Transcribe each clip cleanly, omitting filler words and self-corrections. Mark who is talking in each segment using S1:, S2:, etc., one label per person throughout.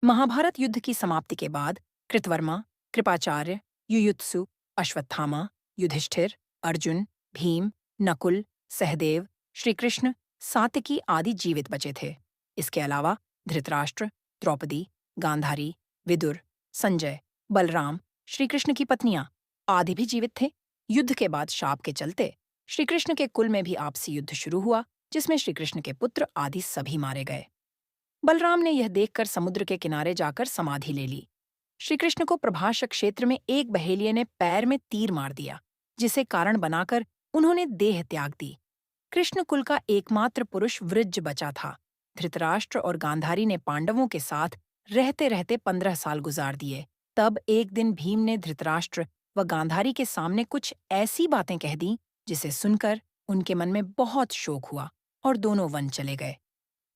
S1: महाभारत युद्ध की समाप्ति के बाद कृतवर्मा, कृपाचार्य, युयुत्सु, अश्वत्थामा, युधिष्ठिर, अर्जुन, भीम, नकुल, सहदेव, श्रीकृष्ण, सात्यकी आदि जीवित बचे थे। इसके अलावा धृतराष्ट्र, द्रौपदी, गांधारी, विदुर, संजय, बलराम, श्रीकृष्ण की पत्नियां आदि भी जीवित थे। युद्ध के बाद शाप के चलते श्रीकृष्ण के कुल में भी आपसी युद्ध शुरू हुआ, जिसमें श्रीकृष्ण के पुत्र आदि सभी मारे गए। बलराम ने यह देखकर समुद्र के किनारे जाकर समाधि ले ली। श्रीकृष्ण को प्रभाषक क्षेत्र में एक बहेलिये ने पैर में तीर मार दिया, जिसे कारण बनाकर उन्होंने देह त्याग दी। कृष्ण कुल का एकमात्र पुरुष वृज्ज बचा था। धृतराष्ट्र और गांधारी ने पांडवों के साथ रहते रहते 15 साल गुजार दिए। तब एक दिन भीम ने धृतराष्ट्र व गांधारी के सामने कुछ ऐसी बातें कह दी, जिसे सुनकर उनके मन में बहुत शोक हुआ और दोनों वन चले गए।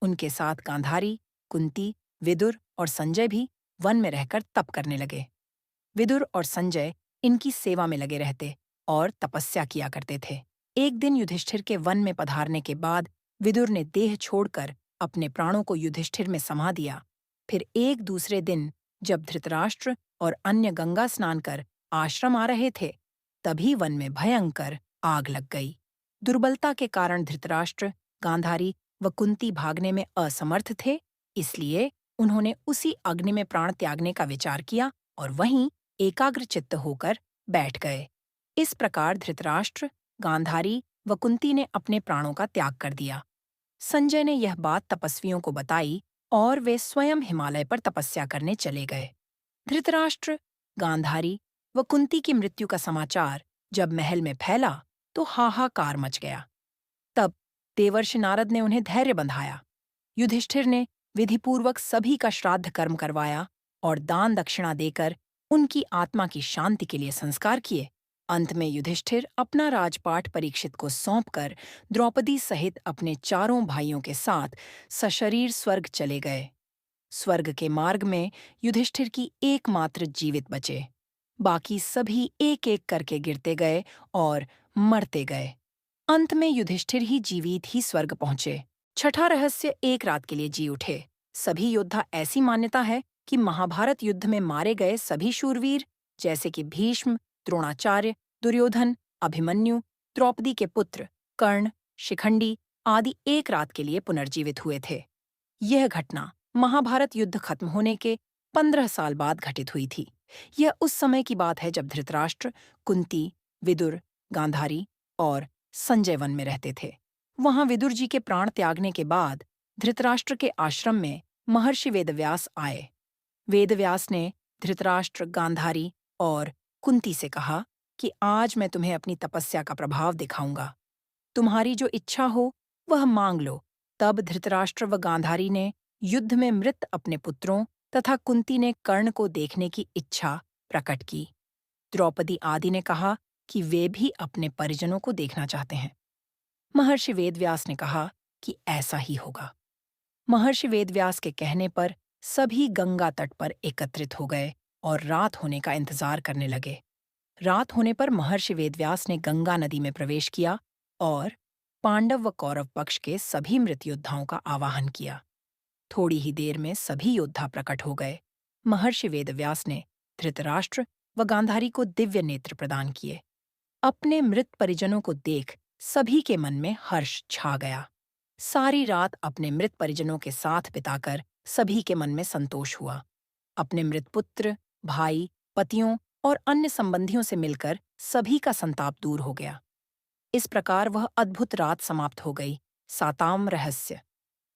S1: उनके साथ गांधारी, कुंती, विदुर और संजय भी वन में रहकर तप करने लगे। विदुर और संजय इनकी सेवा में लगे रहते और तपस्या किया करते थे। एक दिन युधिष्ठिर के वन में पधारने के बाद विदुर ने देह छोड़कर अपने प्राणों को युधिष्ठिर में समा दिया। फिर एक दूसरे दिन जब धृतराष्ट्र और अन्य गंगा स्नान कर आश्रम आ रहे थे, तभी वन में भयंकर आग लग गई। दुर्बलता के कारण धृतराष्ट्र, गांधारी व कुंती भागने में असमर्थ थे, इसलिए उन्होंने उसी अग्नि में प्राण त्यागने का विचार किया और वहीं एकाग्रचित्त होकर बैठ गए। इस प्रकार धृतराष्ट्र, गांधारी व कुंती ने अपने प्राणों का त्याग कर दिया। संजय ने यह बात तपस्वियों को बताई और वे स्वयं हिमालय पर तपस्या करने चले गए। धृतराष्ट्र, गांधारी व कुंती की मृत्यु का समाचार जब महल में फैला तो हाहाकार मच गया। तब देवर्षि नारद ने उन्हें धैर्य बंधाया। युधिष्ठिर ने विधिपूर्वक सभी का श्राद्ध कर्म करवाया और दान दक्षिणा देकर उनकी आत्मा की शांति के लिए संस्कार किए। अंत में युधिष्ठिर अपना राजपाट परीक्षित को सौंपकर द्रौपदी सहित अपने चारों भाइयों के साथ सशरीर स्वर्ग चले गए। स्वर्ग के मार्ग में युधिष्ठिर की एकमात्र जीवित बचे। बाकी सभी एक एक करके गिरते गए और मरते गए। अंत में युधिष्ठिर ही जीवित ही स्वर्ग पहुंचे। छठा रहस्य एक रात के लिए जी उठे। सभी योद्धा ऐसी मान्यता है कि महाभारत युद्ध में मारे गए सभी शूरवीर, जैसे कि भीष्म, द्रोणाचार्य, दुर्योधन, अभिमन्यु, द्रौपदी के पुत्र कर्ण, शिखंडी आदि एक रात के लिए पुनर्जीवित हुए थे। यह घटना महाभारत युद्ध खत्म होने के 15 साल बाद घटित हुई थी। यह उस समय की बात है जब धृतराष्ट्र, कुंती, विदुर, गांधारी और संजय वन में रहते थे। वहां विदुर जी के प्राण त्यागने के बाद धृतराष्ट्र के आश्रम में महर्षि वेदव्यास आए। वेदव्यास ने धृतराष्ट्र, गांधारी और कुंती से कहा कि आज मैं तुम्हें अपनी तपस्या का प्रभाव दिखाऊंगा। तुम्हारी जो इच्छा हो वह मांग लो। तब धृतराष्ट्र व गांधारी ने युद्ध में मृत अपने पुत्रों तथा कुंती ने कर्ण को देखने की इच्छा प्रकट की। द्रौपदी आदि ने कहा कि वे भी अपने परिजनों को देखना चाहते हैं। महर्षि वेदव्यास ने कहा कि ऐसा ही होगा। महर्षि वेदव्यास के कहने पर सभी गंगा तट पर एकत्रित हो गए और रात होने का इंतजार करने लगे। रात होने पर महर्षि वेदव्यास ने गंगा नदी में प्रवेश किया और पांडव व कौरव पक्ष के सभी मृत योद्धाओं का आवाहन किया। थोड़ी ही देर में सभी योद्धा प्रकट हो गए। महर्षि वेदव्यास ने धृतराष्ट्र व गांधारी को दिव्य नेत्र प्रदान किए। अपने मृत परिजनों को देख सभी के मन में हर्ष छा गया। सारी रात अपने मृत परिजनों के साथ बिताकर सभी के मन में संतोष हुआ। अपने मृत पुत्र, भाई, पतियों और अन्य संबंधियों से मिलकर सभी का संताप दूर हो गया। इस प्रकार वह अद्भुत रात समाप्त हो गई। सातवां रहस्य।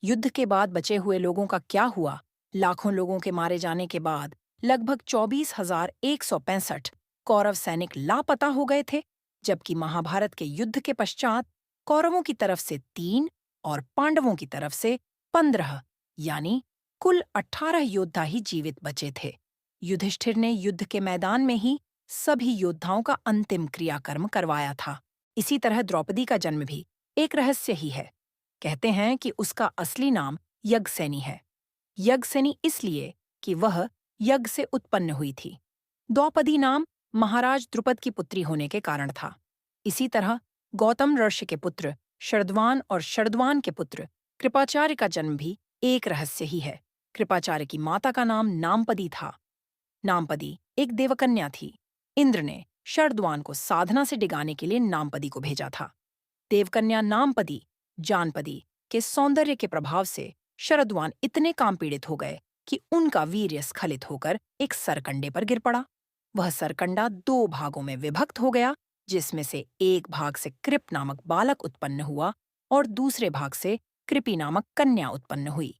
S1: युद्ध के बाद बचे हुए लोगों का क्या हुआ? लाखों लोगों के मारे जाने के बाद लगभग 24,165 कौरव सैनिक लापता हो गए थे, जबकि महाभारत के युद्ध के पश्चात कौरवों की तरफ से 3 और पांडवों की तरफ से 15 यानी कुल 18 योद्धा ही जीवित बचे थे। युधिष्ठिर ने युद्ध के मैदान में ही सभी योद्धाओं का अंतिम क्रियाकर्म करवाया था। इसी तरह द्रौपदी का जन्म भी एक रहस्य ही है। कहते हैं कि उसका असली नाम यज्ञसेनी है। यज्ञसेनी इसलिए कि वह यज्ञ से उत्पन्न हुई थी। द्रौपदी नाम महाराज द्रुपद की पुत्री होने के कारण था। इसी तरह गौतम ऋषि के पुत्र शरद्वान और शरद्वान के पुत्र कृपाचार्य का जन्म भी एक रहस्य ही है। कृपाचार्य की माता का नाम नामपदी था। नामपदी एक देवकन्या थी। इंद्र ने शरद्वान को साधना से डिगाने के लिए नामपदी को भेजा था। देवकन्या नामपदी जानपदी के सौंदर्य के प्रभाव से शरद्वान इतने काम पीड़ित हो गए कि उनका वीर्य स्खलित होकर एक सरकंडे पर गिर पड़ा। वह सरकंडा 2 भागों में विभक्त हो गया, जिसमें से एक भाग से कृप नामक बालक उत्पन्न हुआ और दूसरे भाग से कृपि नामक कन्या उत्पन्न हुई।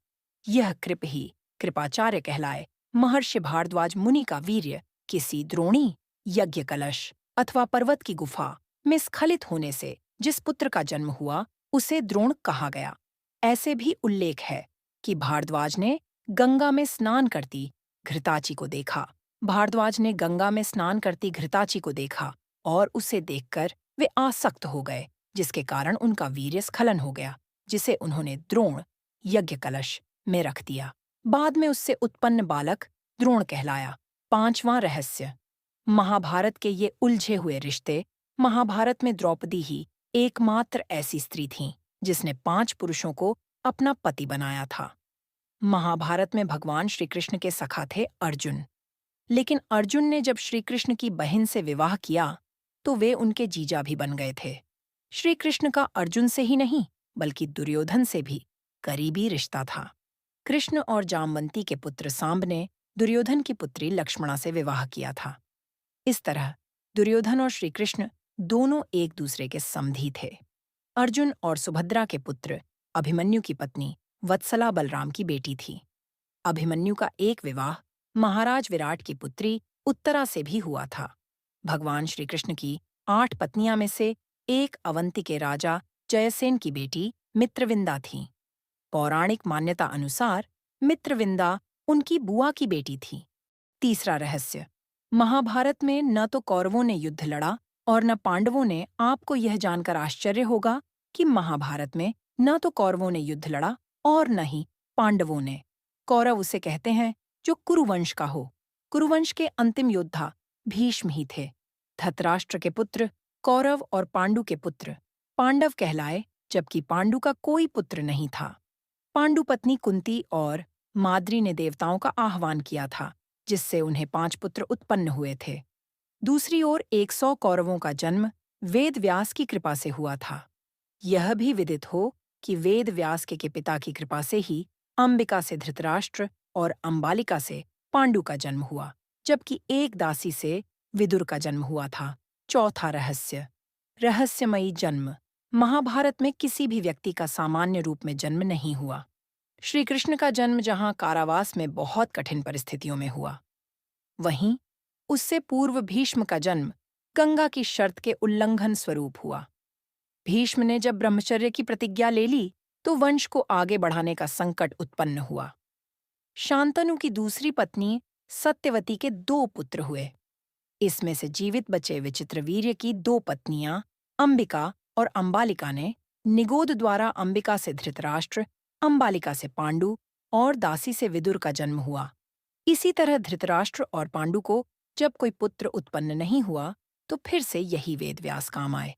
S1: यह कृप ही कृपाचार्य कहलाए। महर्षि भारद्वाज मुनि का वीर्य किसी द्रोणी, यज्ञ कलश अथवा पर्वत की गुफा में स्खलित होने से जिस पुत्र का जन्म हुआ उसे द्रोण कहा गया। ऐसे भी उल्लेख है कि भारद्वाज ने गंगा में स्नान करती घृताची को देखा। भारद्वाज ने गंगा में स्नान करती घृताची को देखा और उसे देखकर वे आसक्त हो गए, जिसके कारण उनका वीर्य स्खलन हो गया, जिसे उन्होंने द्रोण, यज्ञ कलश में रख दिया। बाद में उससे उत्पन्न बालक द्रोण कहलाया। 5वां रहस्य। महाभारत के ये उलझे हुए रिश्ते। महाभारत में द्रौपदी ही एकमात्र ऐसी स्त्री थीं जिसने 5 पुरुषों को अपना पति बनाया था। महाभारत में भगवान श्री कृष्ण के सखा थे अर्जुन। लेकिन अर्जुन ने जब श्री कृष्ण की बहन से विवाह किया तो वे उनके जीजा भी बन गए थे। श्री कृष्ण का अर्जुन से ही नहीं बल्कि दुर्योधन से भी करीबी रिश्ता था। कृष्ण और जामवंती के पुत्र सांब ने दुर्योधन की पुत्री लक्ष्मणा से विवाह किया था। इस तरह दुर्योधन और श्री कृष्ण दोनों एक दूसरे के समधी थे। अर्जुन और सुभद्रा के पुत्र अभिमन्यु की पत्नी वत्सला बलराम की बेटी थी। अभिमन्यु का एक विवाह महाराज विराट की पुत्री उत्तरा से भी हुआ था। भगवान श्री कृष्ण की 8 पत्नियां में से एक अवंती के राजा जयसेन की बेटी मित्रविंदा थी। पौराणिक मान्यता अनुसार मित्रविंदा उनकी बुआ की बेटी थी। तीसरा रहस्य। महाभारत में न तो कौरवों ने युद्ध लड़ा और न पांडवों ने। आपको यह जानकर आश्चर्य होगा कि महाभारत में न तो कौरवों ने युद्ध लड़ा और न ही पांडवों ने। कौरव उसे कहते हैं जो कुरुवंश का हो। कुरुवंश के अंतिम योद्धा भीष्म ही थे। धृतराष्ट्र के पुत्र कौरव और पांडु के पुत्र पांडव कहलाए, जबकि पांडु का कोई पुत्र नहीं था। पांडु पत्नी कुंती और माद्री ने देवताओं का आह्वान किया था, जिससे उन्हें 5 पुत्र उत्पन्न हुए थे। दूसरी ओर 100 कौरवों का जन्म वेद व्यास की कृपा से हुआ था। यह भी विदित हो कि वेद व्यास के पिता की कृपा से ही अंबिका से धृतराष्ट्र और अंबालिका से पांडु का जन्म हुआ, जबकि एक दासी से विदुर का जन्म हुआ था। चौथा रहस्य। रहस्यमयी जन्म। महाभारत में किसी भी व्यक्ति का सामान्य रूप में जन्म नहीं हुआ। श्री कृष्ण का जन्म जहां कारावास में बहुत कठिन परिस्थितियों में हुआ, वहीं उससे पूर्व भीष्म का जन्म गंगा की शर्त के उल्लंघन स्वरूप हुआ। भीष्म ने जब ब्रह्मचर्य की प्रतिज्ञा ले ली तो वंश को आगे बढ़ाने का संकट उत्पन्न हुआ। शांतनु की दूसरी पत्नी सत्यवती के 2 पुत्र हुए। इसमें से जीवित बचे विचित्रवीर्य की 2 पत्नियां अंबिका और अंबालिका ने निगोद द्वारा अंबिका से धृतराष्ट्र, अंबालिका से पांडु और दासी से विदुर का जन्म हुआ। इसी तरह धृतराष्ट्र और पांडु को जब कोई पुत्र उत्पन्न नहीं हुआ तो फिर से यही वेदव्यास काम आए।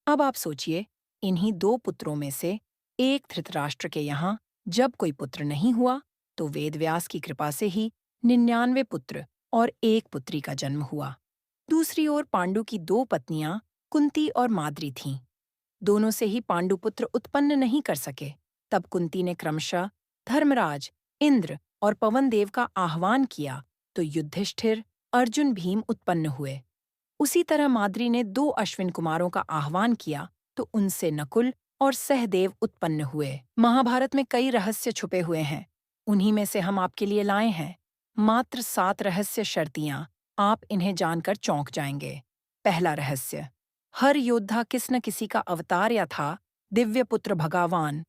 S1: अब आप सोचिए, इन्हीं 2 पुत्रों में से एक धृतराष्ट्र के यहाँ जब कोई पुत्र नहीं हुआ तो वेदव्यास की कृपा से ही 99 पुत्र और 1 पुत्री का जन्म हुआ। दूसरी ओर पांडु की 2 पत्नियां कुंती और माद्री थीं। दोनों से ही पांडु पुत्र उत्पन्न नहीं कर सके। तब कुंती ने क्रमशः धर्मराज, इंद्र और पवनदेव का आह्वान किया तो युधिष्ठिर, अर्जुन, भीम उत्पन्न हुए। उसी तरह माद्री ने 2 अश्विन कुमारों का आह्वान किया तो उनसे नकुल और सहदेव उत्पन्न हुए। महाभारत में कई रहस्य छुपे हुए हैं, उन्हीं में से हम आपके लिए लाए हैं। मात्र 7 रहस्य शर्तियां, आप इन्हें जानकर चौंक जाएंगे। पहला रहस्य। हर योद्धा किस न किसी का अवतार या था। दिव्य पुत्र भगवान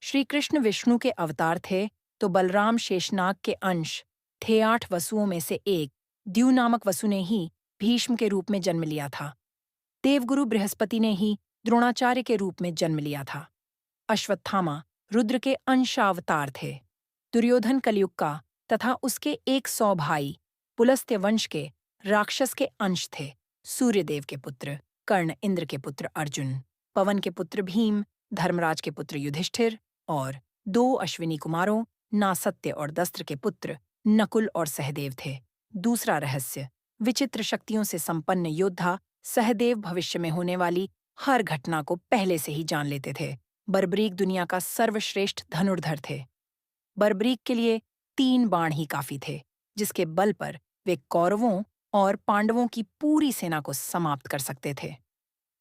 S1: श्री कृष्ण विष्णु के अवतार थे तो बलराम शेषनाग के अंश थे। 8 वसुओं में से एक द्यू नामक वसु ने ही भीष्म के रूप में जन्म लिया था। देवगुरु बृहस्पति ने ही द्रोणाचार्य के रूप में जन्म लिया था। अश्वत्थामा रुद्र के अंशावतार थे। दुर्योधन कलयुग का तथा उसके 100 भाई पुलस्त्य वंश के राक्षस के अंश थे। सूर्यदेव के पुत्र कर्ण, इंद्र के पुत्र अर्जुन, पवन के पुत्र भीम, धर्मराज के पुत्र युधिष्ठिर और 2 अश्विनी कुमारों नासत्य और दस्त्र के पुत्र नकुल और सहदेव थे। दूसरा रहस्य, विचित्र शक्तियों से संपन्न योद्धा सहदेव भविष्य में होने वाली हर घटना को पहले से ही जान लेते थे। बर्बरीक दुनिया का सर्वश्रेष्ठ धनुर्धर थे। बर्बरीक के लिए 3 बाण ही काफी थे, जिसके बल पर वे कौरवों और पांडवों की पूरी सेना को समाप्त कर सकते थे।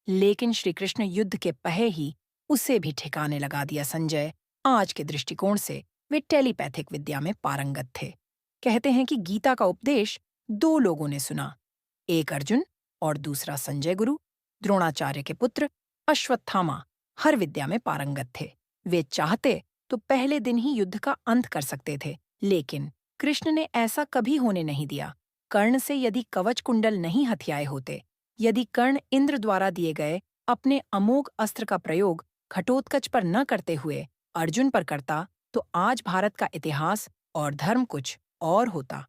S1: लेकिन श्री कृष्ण युद्ध के पहे ही उसे भी ठिकाने लगा दिया। संजय आज के दृष्टिकोण से वे टेलीपैथिक विद्या में पारंगत थे। कहते हैं कि गीता का उपदेश 2 लोगों ने सुना, एक अर्जुन और दूसरा संजय गुरु। द्रोणाचार्य के पुत्र अश्वत्थामा हर विद्या में पारंगत थे। वे चाहते तो पहले दिन ही युद्ध का अंत कर सकते थे, लेकिन कृष्ण ने ऐसा कभी होने नहीं दिया। कर्ण से यदि कवच कुंडल नहीं हथियाए होते, यदि कर्ण इंद्र द्वारा दिए गए अपने अमोघ अस्त्र का प्रयोग घटोत्कच पर न करते हुए अर्जुन पर करता, तो आज भारत का इतिहास और धर्म कुछ और होता।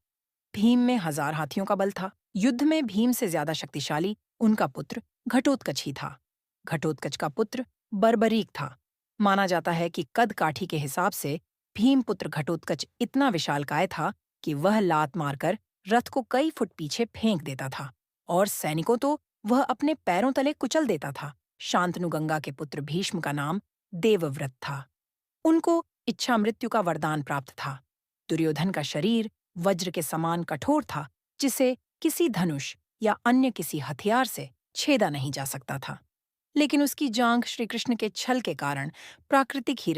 S1: भीम में 1000 हाथियों का बल था। युद्ध में भीम से ज्यादा शक्तिशाली उनका पुत्र घटोत्कच ही था। घटोत्कच का पुत्र बर्बरीक था। माना जाता है कि कद काठी के हिसाब से भीम पुत्र घटोत्कच इतना विशालकाय था कि वह लात मारकर रथ को कई फुट पीछे फेंक देता था और सैनिकों तो वह अपने पैरों तले कुचल देता था। शांतनु गंगा के पुत्र भीष्म का नाम देवव्रत था। उनको इच्छा मृत्यु का वरदान प्राप्त था। दुर्योधन का शरीर वज्र के समान कठोर था, जिसे किसी धनुष या अन्य किसी हथियार से छेदा नहीं जा सकता था। लेकिन उसकी जांघ श्री कृष्ण के छल के कारण प्राकृतिक ही